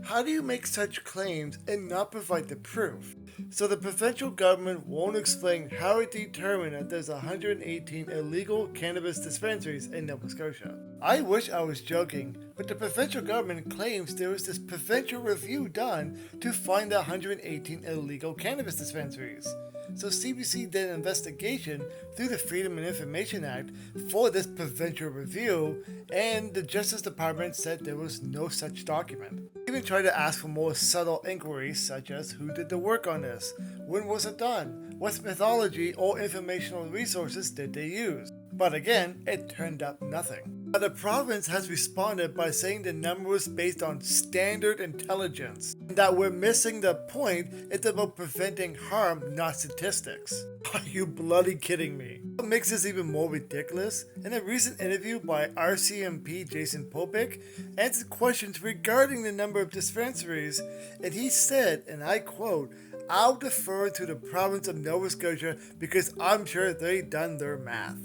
How do you make such claims and not provide the proof? So the provincial government won't explain how it determined that there's 118 illegal cannabis dispensaries in Nova Scotia. I wish I was joking, but the provincial government claims there was this provincial review done to find the 118 illegal cannabis dispensaries. So CBC did an investigation through the Freedom of Information Act for this provincial review, and the Justice Department said there was no such document. They even tried to ask for more subtle inquiries such as who did the work on this, when was it done, what methodology or informational resources did they use. But again, it turned up nothing. Now, the province has responded by saying the number was based on standard intelligence, and that we're missing the point. It's about preventing harm, not statistics. Are you bloody kidding me? What makes this even more ridiculous? In a recent interview by RCMP Popik answered questions regarding the number of dispensaries, and he said, and I quote, "I'll defer to the province of Nova Scotia because I'm sure they done their math."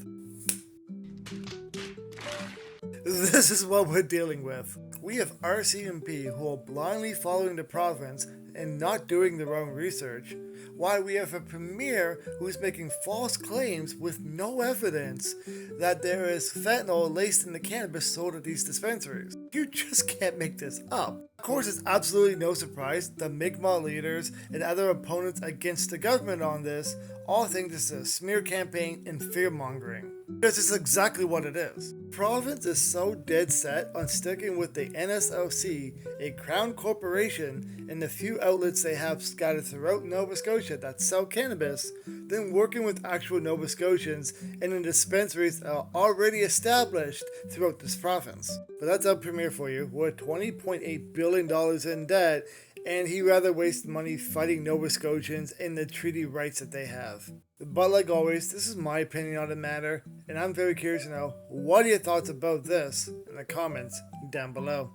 This is what we're dealing with. We have RCMP who are blindly following the province and not doing their own research, while we have a premier who's making false claims with no evidence that there is fentanyl laced in the cannabis sold at these dispensaries. You just can't make this up. Of course, it's absolutely no surprise the Mi'kmaq leaders and other opponents against the government on this all think this is a smear campaign and fear-mongering. Because it's exactly what it is. The province is so dead set on sticking with the NSLC, a crown corporation, and the few outlets they have scattered throughout Nova Scotia that sell cannabis, than working with actual Nova Scotians and in dispensaries that are already established throughout this province. But that's our premier for you. We're $20.8 billion in debt, and he rather waste money fighting Nova Scotians and the treaty rights that they have. But like always, this is my opinion on the matter, and I'm very curious to know what are your thoughts about this in the comments down below.